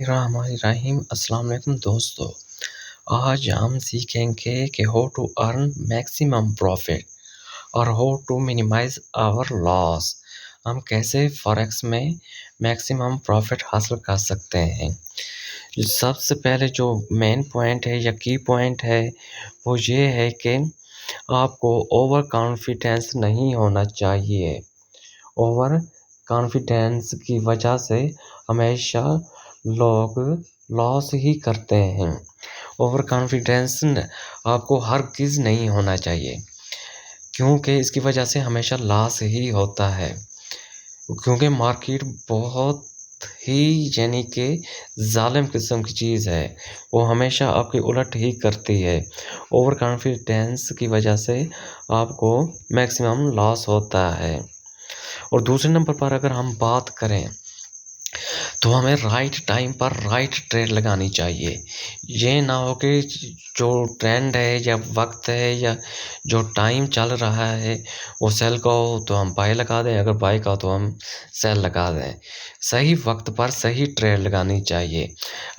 रहीम अस्सलाम वालेकुम दोस्तों। आज हम सीखेंगे कि how to earn maximum profit और how to minimise our loss. हम कैसे फॉरेक्स में मैक्सिमम प्रॉफिट हासिल कर सकते हैं। सबसे पहले जो मेन पॉइंट है या की पॉइंट है वो ये है कि आपको ओवर कॉन्फिडेंस नहीं होना चाहिए। ओवर कॉन्फिडेंस की वजह से हमेशा लोग लॉस ही करते हैं। ओवर कॉन्फिडेंस आपको हरगिज़ नहीं होना चाहिए, क्योंकि इसकी वजह से हमेशा लॉस ही होता है। क्योंकि मार्केट बहुत ही यानी कि ज़ालिम किस्म की चीज़ है, वो हमेशा आपके उलट ही करती है। ओवर कॉन्फिडेंस की वजह से आपको मैक्सिमम लॉस होता है। और दूसरे नंबर पर अगर हम बात करें तो हमें राइट टाइम पर राइट ट्रेड लगानी चाहिए। ये ना हो कि जो ट्रेंड है या वक्त है या जो टाइम चल रहा है वो सेल का हो तो हम बाय लगा दें, अगर बाय का हो तो हम सेल लगा दें। सही वक्त पर सही ट्रेड लगानी चाहिए।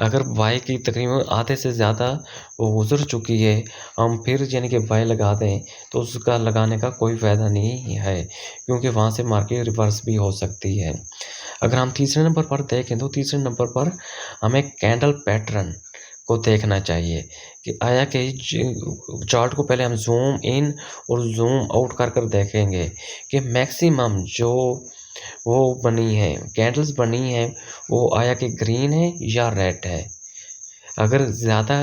अगर बाय की तकरीबन आधे से ज़्यादा वो गुजर चुकी है, हम फिर यानी कि बाय लगा दें तो उसका लगाने का कोई फ़ायदा नहीं है, क्योंकि वहाँ से मार्केट रिवर्स भी हो सकती है। अगर हम तीसरे नंबर पर देखें तो तीसरे नंबर पर हमें कैंडल पैटर्न को देखना चाहिए कि आया कि चार्ट को पहले हम ज़ूम इन और ज़ूम आउट कर देखेंगे कि मैक्सिमम जो वो बनी है कैंडल्स बनी है वो आया कि ग्रीन है या रेड है। अगर ज़्यादा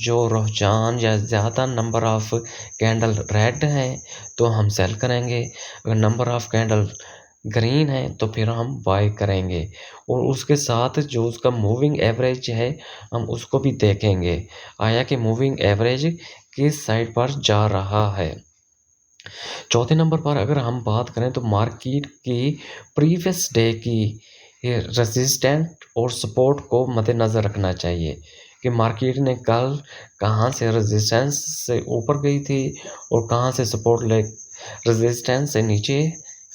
जो रुझान या ज़्यादा नंबर ऑफ़ कैंडल रेड हैं तो हम सेल करेंगे, अगर नंबर ऑफ़ कैंडल ग्रीन है तो फिर हम बाय करेंगे। और उसके साथ जो उसका मूविंग एवरेज है हम उसको भी देखेंगे, आया कि मूविंग एवरेज किस साइड पर जा रहा है। चौथे नंबर पर अगर हम बात करें तो मार्केट की प्रीवियस डे की रेजिस्टेंट और सपोर्ट को मद्देनज़र रखना चाहिए कि मार्केट ने कल कहाँ से रेजिस्टेंस से ऊपर गई थी और कहाँ से सपोर्ट ले रेजिस्टेंस से नीचे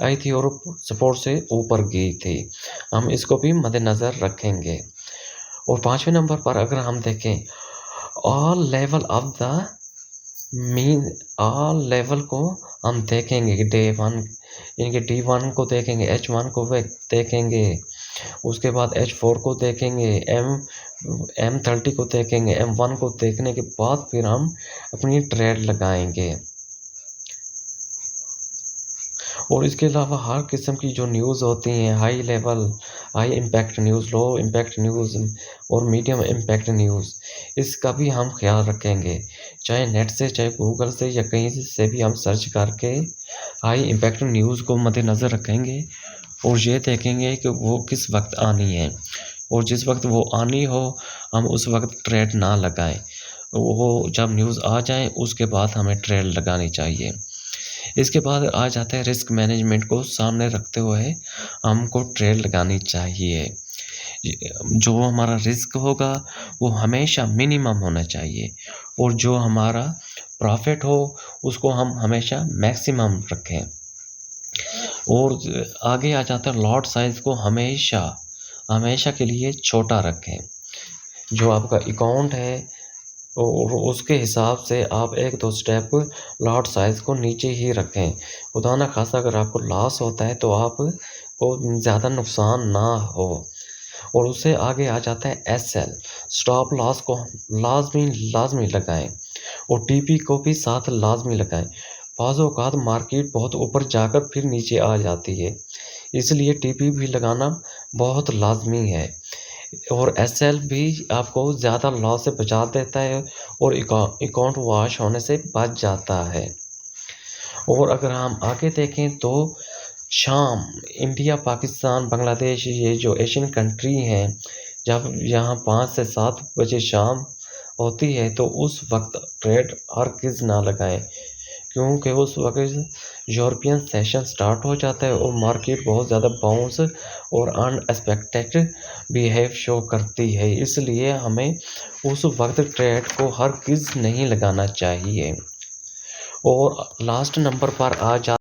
आई थी और सपोर्ट से ऊपर गई थी। हम इसको भी मद्देनज़र रखेंगे। और पाँचवें नंबर पर अगर हम देखें all level of the mean all level को हम देखेंगे कि डे 1 यानी कि D1 को देखेंगे, H1 को देखेंगे, उसके बाद H4 को देखेंगे, M30 को देखेंगे, M1 को देखने के बाद फिर हम अपनी ट्रेड लगाएंगे। और इसके अलावा हर किस्म की जो न्यूज़ होती हैं, high level high impact news, low impact news और मीडियम इम्पैक्ट न्यूज़, इसका भी हम ख्याल रखेंगे। चाहे नेट से, चाहे गूगल से या कहीं से भी हम सर्च करके हाई इम्पैक्ट न्यूज़ को मद्देनज़र रखेंगे और ये देखेंगे कि वो किस वक्त आनी है, और जिस वक्त वो आनी हो हम उस वक्त ट्रेड ना लगाएं। वो जब न्यूज़ आ जाए उसके बाद हमें ट्रेड लगानी चाहिए। इसके बाद आ जाता है रिस्क मैनेजमेंट को सामने रखते हुए हमको ट्रेड लगानी चाहिए। जो हमारा रिस्क होगा वो हमेशा मिनिमम होना चाहिए और जो हमारा प्रॉफिट हो उसको हम हमेशा मैक्सिमम रखें। और आगे आ जाता है लॉट साइज़ को हमेशा के लिए छोटा रखें। जो आपका अकाउंट है और उसके हिसाब से आप 1-2 स्टेप लॉट साइज़ को नीचे ही रखें। खुदा ना खास्ता अगर आपको लॉस होता है तो आपको ज़्यादा नुकसान ना हो। और उससे आगे आ जाता है एसएल, स्टॉप लॉस को लाज़मी लगाएं और टीपी को भी साथ लाज़मी लगाएं। बाज़ औक़ात मार्केट बहुत ऊपर जाकर फिर नीचे आ जाती है, इसलिए टीपी भी लगाना बहुत लाज़मी है। और एसएल भी आपको ज़्यादा लॉस से बचा देता है और अकाउंट वॉश होने से बच जाता है। और अगर हम आगे देखें तो शाम, इंडिया, पाकिस्तान, बांग्लादेश, ये जो एशियन कंट्री हैं, जब यहाँ 5 से 7 बजे शाम होती है तो उस वक्त ट्रेड हरगिज़ ना लगाएं, क्योंकि उस वक्त यूरोपियन सेशन स्टार्ट हो जाता है और मार्केट बहुत ज़्यादा बाउंस और अनएक्सपेक्टेड बिहेव शो करती है। इसलिए हमें उस वक्त ट्रेड को हरगिज़ नहीं लगाना चाहिए। और लास्ट नंबर पर आ जा